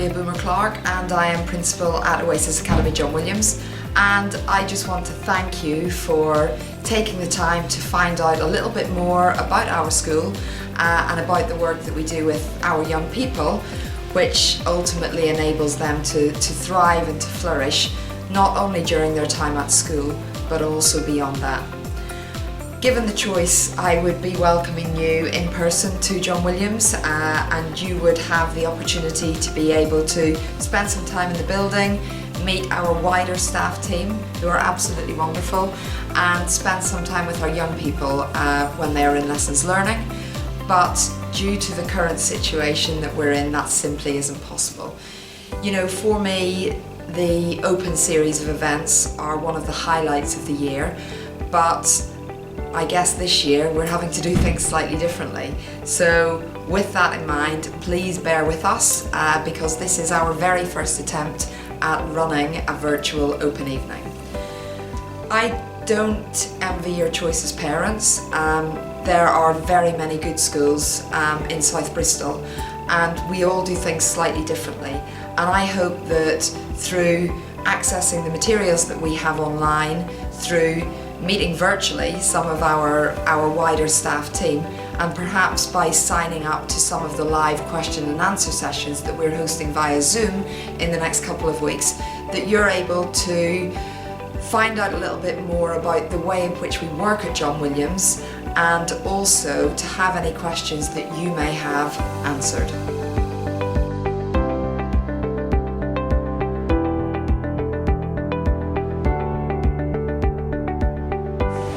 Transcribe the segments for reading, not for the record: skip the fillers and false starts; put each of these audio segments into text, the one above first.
Julia Boomer-Clark and I am Principal at Oasis Academy John Williams, and I just want to thank you for taking the time to find out a little bit more about our school and about the work that we do with our young people, which ultimately enables them to thrive and to flourish, not only during their time at school but also beyond that. Given the choice, I would be welcoming you in person to John Williams and you would have the opportunity to be able to spend some time in the building, meet our wider staff team who are absolutely wonderful, and spend some time with our young people when they are in lessons learning. But due to the current situation that we're in, that simply isn't possible. You know, for me, the open series of events are one of the highlights of the year, but I guess this year we're having to do things slightly differently. So with that in mind, please bear with us because this is our very first attempt at running a virtual open evening. I don't envy your choice as parents. There are very many good schools in South Bristol and we all do things slightly differently. And I hope that through accessing the materials that we have online, through meeting virtually some of our wider staff team, and perhaps by signing up to some of the live question and answer sessions that we're hosting via Zoom in the next couple of weeks, that you're able to find out a little bit more about the way in which we work at John Williams, and also to have any questions that you may have answered.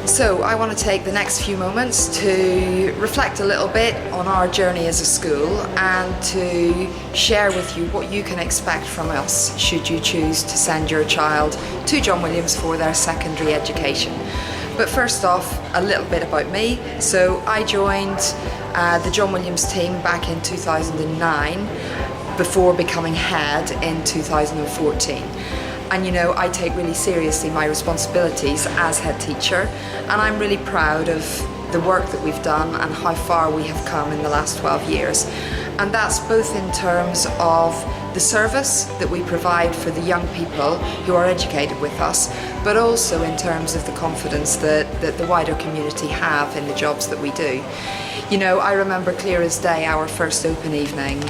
So I want to take the next few moments to reflect a little bit on our journey as a school and to share with you what you can expect from us should you choose to send your child to John Williams for their secondary education. But first off, a little bit about me. So I joined the John Williams team back in 2009 before becoming head in 2014. And you know, I take really seriously my responsibilities as head teacher, and I'm really proud of the work that we've done and how far we have come in the last 12 years. And that's both in terms of the service that we provide for the young people who are educated with us, but also in terms of the confidence that the wider community have in the jobs that we do. You know, I remember clear as day our first open evening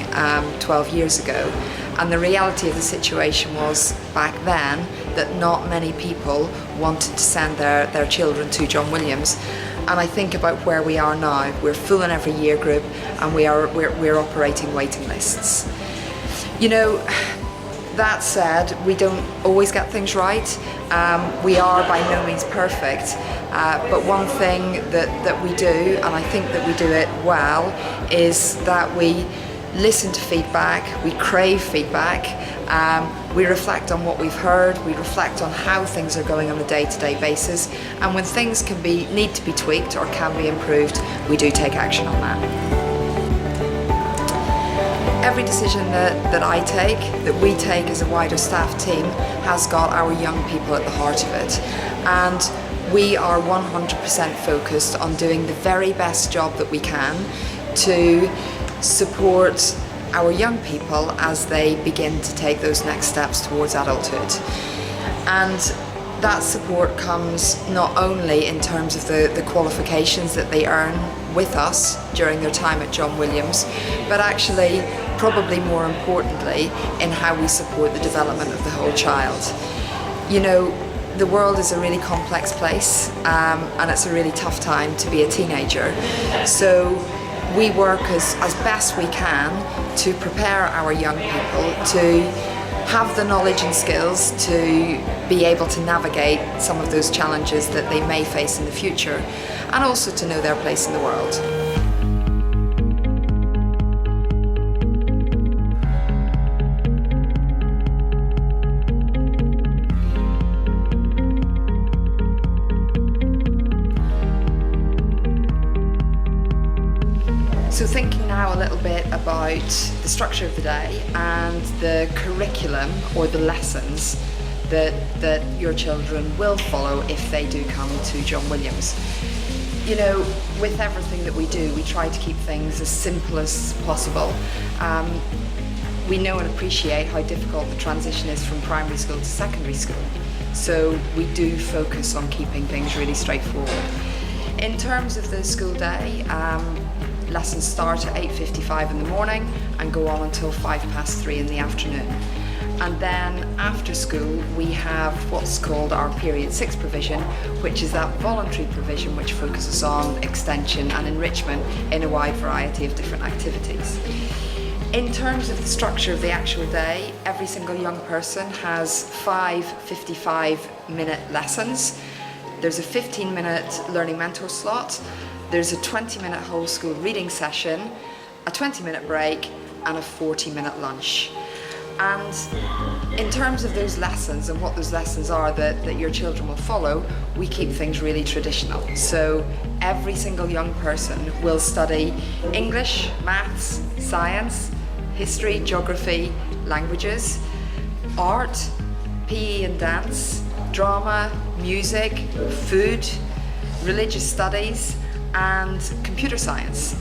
12 years ago, and the reality of the situation was back then that not many people wanted to send their children to John Williams. And I think about where we are now. We're full in every year group and we're operating waiting lists. You know, that said, we don't always get things right. We are by no means perfect, but one thing that we do, and I think that we do it well, is that we listen to feedback, we crave feedback, we reflect on what we've heard, we reflect on how things are going on a day-to-day basis, and when things need to be tweaked or can be improved, we do take action on that. Every decision that I take, that we take as a wider staff team, has got our young people at the heart of it. And we are 100% focused on doing the very best job that we can to support our young people as they begin to take those next steps towards adulthood. And that support comes not only in terms of the qualifications that they earn with us during their time at John Williams, but actually, probably more importantly, in how we support the development of the whole child. You know, the world is a really complex place and it's a really tough time to be a teenager. So we work as best we can to prepare our young people to have the knowledge and skills to be able to navigate some of those challenges that they may face in the future, and also to know their place in the world. So thinking now a little bit about the structure of the day and the curriculum or the lessons that your children will follow if they do come to John Williams. You know, with everything that we do, we try to keep things as simple as possible. we know and appreciate how difficult the transition is from primary school to secondary school. So we do focus on keeping things really straightforward. In terms of the school day, lessons start at 8:55 in the morning and go on until 3:05 in the afternoon. And then after school we have what's called our Period 6 provision, which is that voluntary provision which focuses on extension and enrichment in a wide variety of different activities. In terms of the structure of the actual day, every single young person has 5 55-minute lessons. There's a 15-minute learning mentor slot, there's a 20-minute whole school reading session, a 20-minute break and a 40-minute lunch. And in terms of those lessons and what those lessons are that your children will follow, we keep things really traditional. So every single young person will study English, maths, science, history, geography, languages, art, PE and dance, drama, music, food, religious studies, and computer science.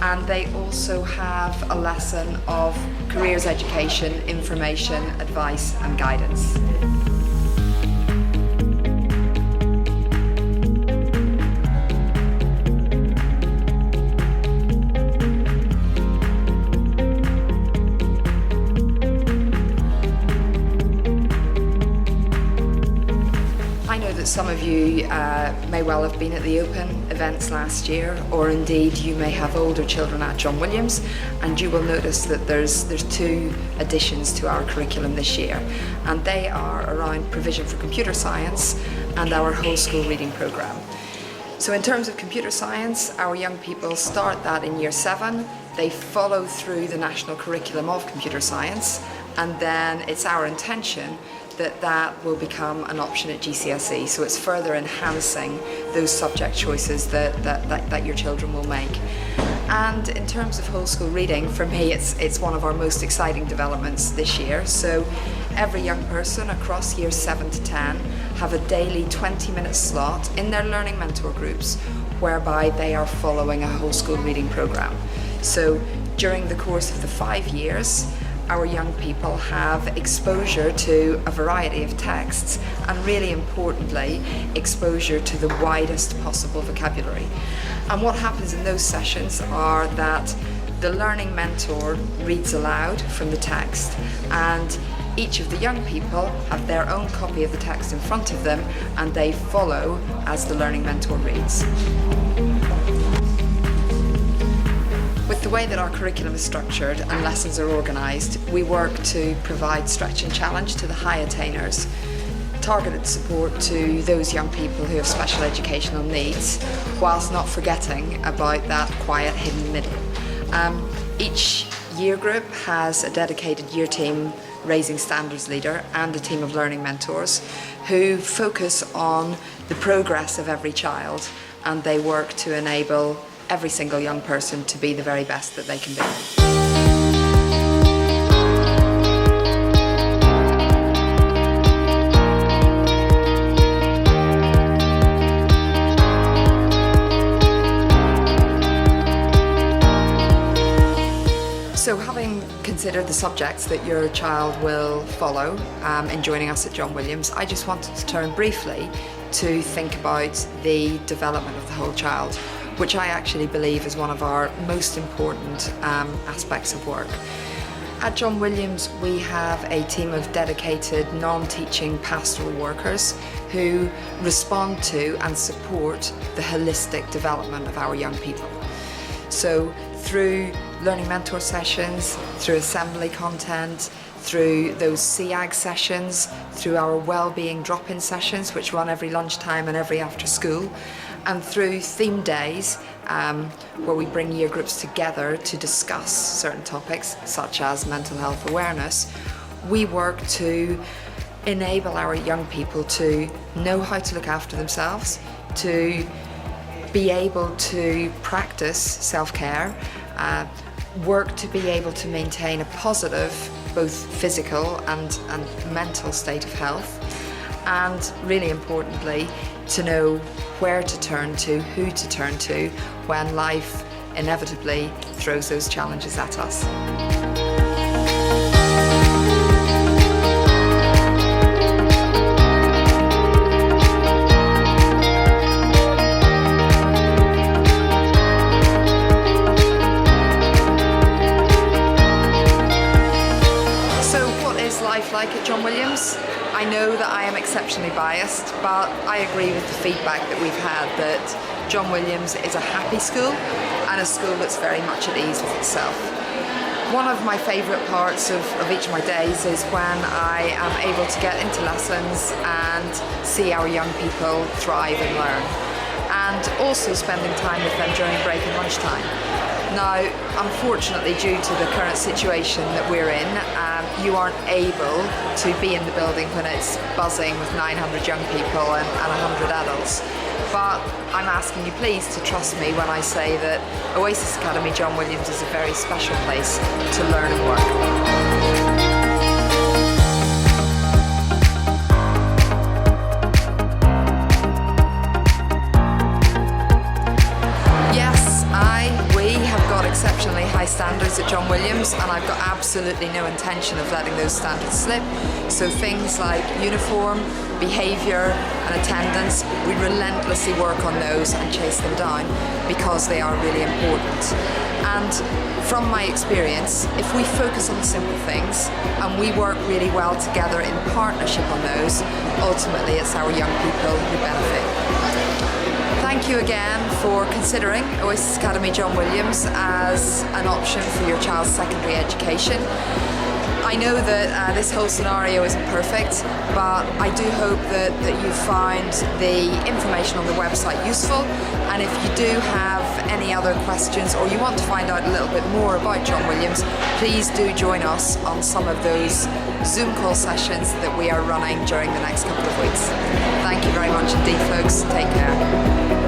And they also have a lesson of careers education, information, advice and guidance. I know that some of you may well have been at the Open events last year, or indeed you may have older children at John Williams, and you will notice that there's 2 additions to our curriculum this year, and they are around provision for computer science and our whole school reading programme. So in terms of computer science, our young people start that in year 7, they follow through the national curriculum of computer science, and then it's our intention that will become an option at GCSE, so it's further enhancing those subject choices that your children will make. And in terms of whole school reading, for me it's one of our most exciting developments this year. So every young person across years 7 to 10 have a daily 20-minute slot in their learning mentor groups whereby they are following a whole school reading programme. So during the course of the 5 years, our young people have exposure to a variety of texts and, really importantly, exposure to the widest possible vocabulary. And what happens in those sessions are that the learning mentor reads aloud from the text, and each of the young people have their own copy of the text in front of them and they follow as the learning mentor reads. With the way that our curriculum is structured and lessons are organised, we work to provide stretch and challenge to the high attainers, targeted support to those young people who have special educational needs, whilst not forgetting about that quiet hidden middle. Each year group has a dedicated year team raising standards leader and a team of learning mentors who focus on the progress of every child, and they work to enable every single young person to be the very best that they can be. So having considered the subjects that your child will follow in joining us at John Williams, I just wanted to turn briefly to think about the development of the whole child, which I actually believe is one of our most important aspects of work. At John Williams, we have a team of dedicated non-teaching pastoral workers who respond to and support the holistic development of our young people. So through learning mentor sessions, through assembly content, through those CAG sessions, through our wellbeing drop-in sessions which run every lunchtime and every after school, and through theme days where we bring year groups together to discuss certain topics such as mental health awareness, we work to enable our young people to know how to look after themselves, to be able to practice self-care, work to be able to maintain a positive both physical and mental state of health, and really importantly to know where to turn to, who to turn to when life inevitably throws those challenges at us. like at John Williams. I know that I am exceptionally biased, but I agree with the feedback that we've had that John Williams is a happy school and a school that's very much at ease with itself. One of my favourite parts of each of my days is when I am able to get into lessons and see our young people thrive and learn, and also spending time with them during break and lunchtime. Now, unfortunately, due to the current situation that we're in, you aren't able to be in the building when it's buzzing with 900 young people and 100 adults. But I'm asking you please to trust me when I say that Oasis Academy John Williams is a very special place to learn and work. Exceptionally high standards at John Williams, and I've got absolutely no intention of letting those standards slip. So things like uniform, behaviour and attendance, we relentlessly work on those and chase them down because they are really important. And from my experience, if we focus on the simple things and we work really well together in partnership on those, ultimately it's our young people who benefit. Thank you again for considering Oasis Academy John Williams as an option for your child's secondary education. I know that this whole scenario isn't perfect, but I do hope that you find the information on the website useful, and if you do have any other questions or you want to find out a little bit more about John Williams, please do join us on some of those Zoom call sessions that we are running during the next couple of weeks. Thank you very much indeed, folks. Take care.